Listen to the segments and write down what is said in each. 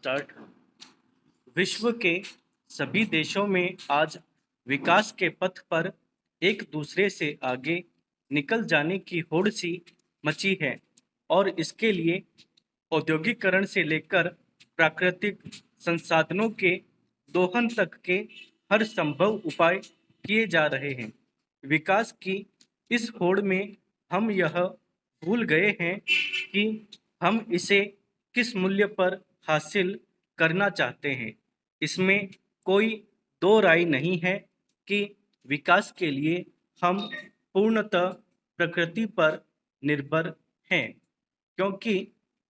Start. विश्व के सभी देशों में आज विकास के पथ पर एक दूसरे से आगे निकल जाने की होड़ सी मची है और इसके लिए औद्योगिकरण से लेकर प्राकृतिक संसाधनों के दोहन तक के हर संभव उपाय किए जा रहे हैं। विकास की इस होड़ में हम यह भूल गए हैं कि हम इसे किस मूल्य पर हासिल करना चाहते हैं। इसमें कोई दो राय नहीं है कि विकास के लिए हम पूर्णतः प्रकृति पर निर्भर हैं, क्योंकि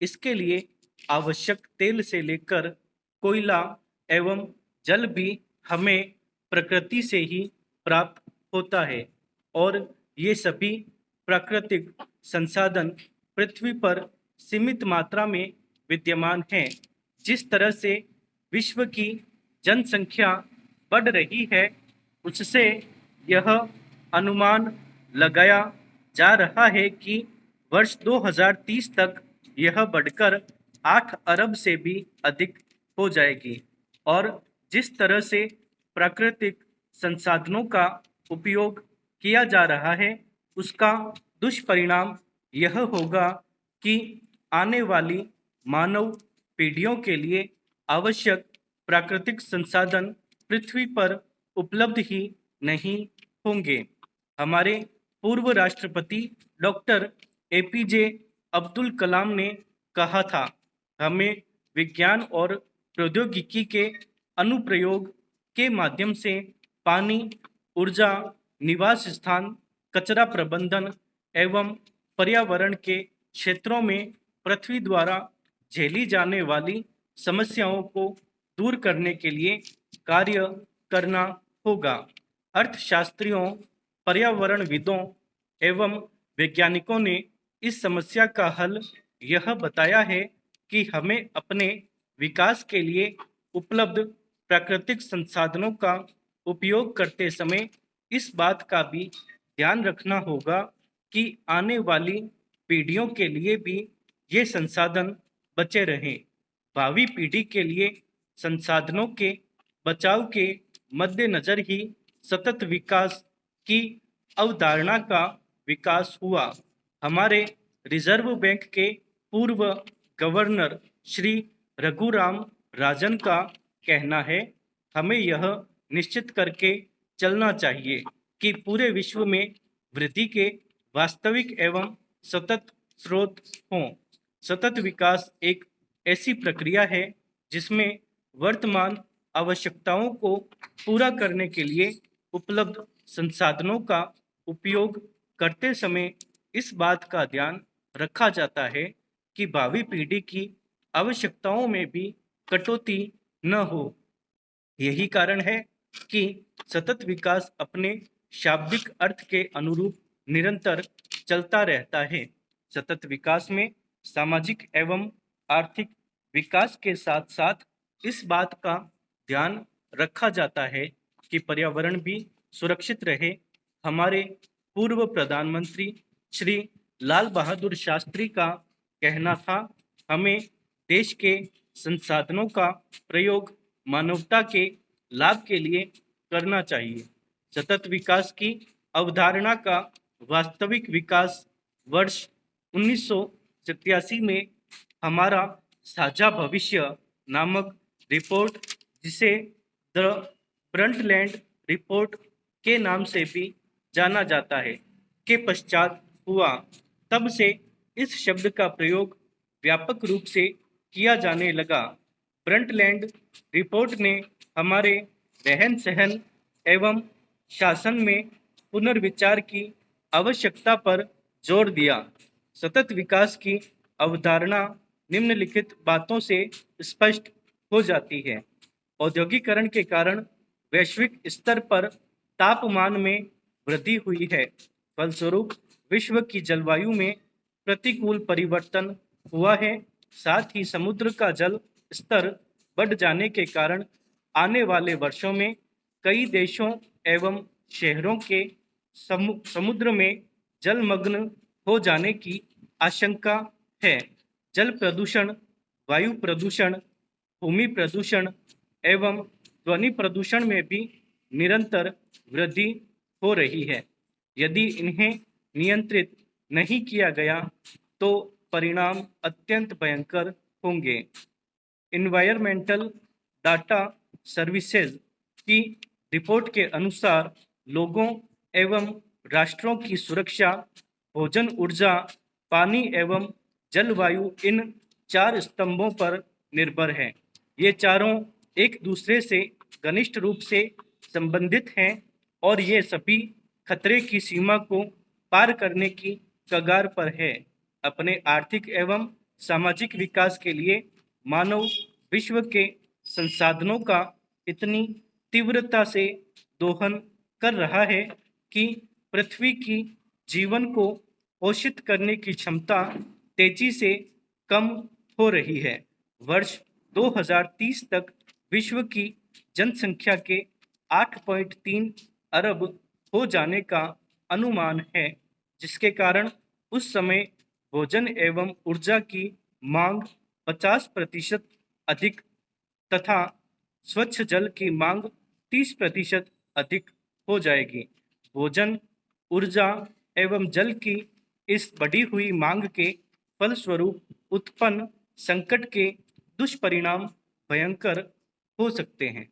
इसके लिए आवश्यक तेल से लेकर कोयला एवं जल भी हमें प्रकृति से ही प्राप्त होता है और ये सभी प्राकृतिक संसाधन पृथ्वी पर सीमित मात्रा में विद्यमान हैं। जिस तरह से विश्व की जनसंख्या बढ़ रही है, उससे यह अनुमान लगाया जा रहा है कि वर्ष 2030 तक यह बढ़कर 8 अरब से भी अधिक हो जाएगी। और जिस तरह से प्राकृतिक संसाधनों का उपयोग किया जा रहा है, उसका दुष्परिणाम यह होगा कि आने वाली मानव पीढ़ियों के लिए आवश्यक प्राकृतिक संसाधन पृथ्वी पर उपलब्ध ही नहीं होंगे। हमारे पूर्व राष्ट्रपति डॉक्टर एपीजे अब्दुल कलाम ने कहा था, हमें विज्ञान और प्रौद्योगिकी के अनुप्रयोग के माध्यम से पानी, ऊर्जा, निवास स्थान, कचरा प्रबंधन एवं पर्यावरण के क्षेत्रों में पृथ्वी द्वारा झेली जाने वाली समस्याओं को दूर करने के लिए कार्य करना होगा। अर्थशास्त्रियों, पर्यावरणविदों एवं वैज्ञानिकों ने इस समस्या का हल यह बताया है कि हमें अपने विकास के लिए उपलब्ध प्राकृतिक संसाधनों का उपयोग करते समय इस बात का भी ध्यान रखना होगा कि आने वाली पीढ़ियों के लिए भी ये संसाधन बचे रहें। भावी पीढ़ी के लिए संसाधनों के बचाव के मद्देनजर ही सतत विकास की अवधारणा का विकास हुआ। हमारे रिजर्व बैंक के पूर्व गवर्नर श्री रघुराम राजन का कहना है, हमें यह निश्चित करके चलना चाहिए कि पूरे विश्व में वृद्धि के वास्तविक एवं सतत स्रोत हों। सतत विकास एक ऐसी प्रक्रिया है जिसमें वर्तमान आवश्यकताओं को पूरा करने के लिए उपलब्ध संसाधनों का उपयोग करते समय इस बात का ध्यान रखा जाता है कि भावी पीढ़ी की आवश्यकताओं में भी कटौती न हो। यही कारण है कि सतत विकास अपने शाब्दिक अर्थ के अनुरूप निरंतर चलता रहता है। सतत विकास में सामाजिक एवं आर्थिक विकास के साथ साथ इस बात का ध्यान रखा जाता है कि पर्यावरण भी सुरक्षित रहे। हमारे पूर्व प्रधानमंत्री श्री लाल बहादुर शास्त्री का कहना था, हमें देश के संसाधनों का प्रयोग मानवता के लाभ के लिए करना चाहिए। सतत विकास की अवधारणा का वास्तविक विकास वर्ष 1987 में हमारा साझा भविष्य नामक रिपोर्ट, जिसे द ब्रंटलैंड रिपोर्ट के नाम से भी जाना जाता है, के पश्चात हुआ। तब से इस शब्द का प्रयोग व्यापक रूप से किया जाने लगा। ब्रंटलैंड रिपोर्ट ने हमारे रहन सहन एवं शासन में पुनर्विचार की आवश्यकता पर जोर दिया। सतत विकास की अवधारणा निम्नलिखित बातों से स्पष्ट हो जाती है। औद्योगिकरण के कारण वैश्विक स्तर पर तापमान में वृद्धि हुई है। फलस्वरूप विश्व की जलवायु में प्रतिकूल परिवर्तन हुआ है। साथ ही समुद्र का जल स्तर बढ़ जाने के कारण आने वाले वर्षों में कई देशों एवं शहरों के समुद्र में जलमग्न हो जाने की आशंका है। जल प्रदूषण, वायु प्रदूषण, भूमि प्रदूषण एवं ध्वनि प्रदूषण में भी निरंतर वृद्धि हो रही है। यदि इन्हें नियंत्रित नहीं किया गया तो परिणाम अत्यंत भयंकर होंगे। एनवायरमेंटल डाटा सर्विसेज की रिपोर्ट के अनुसार लोगों एवं राष्ट्रों की सुरक्षा भोजन, ऊर्जा, पानी एवं जलवायु इन चार स्तंभों पर निर्भर है। ये चारों एक दूसरे से घनिष्ठ रूप से संबंधित हैं और ये सभी खतरे की सीमा को पार करने की कगार पर है। अपने आर्थिक एवं सामाजिक विकास के लिए मानव विश्व के संसाधनों का इतनी तीव्रता से दोहन कर रहा है कि पृथ्वी की जीवन को पोषित करने की क्षमता तेजी से कम हो रही है। वर्ष 2030 तक विश्व की जनसंख्या के 8.3 अरब हो जाने का अनुमान है, जिसके कारण उस समय भोजन एवं ऊर्जा की मांग 50% अधिक तथा स्वच्छ जल की मांग 30% अधिक हो जाएगी। भोजन, ऊर्जा एवं जल की इस बढ़ी हुई मांग के फलस्वरूप उत्पन्न संकट के दुष्परिणाम भयंकर हो सकते हैं।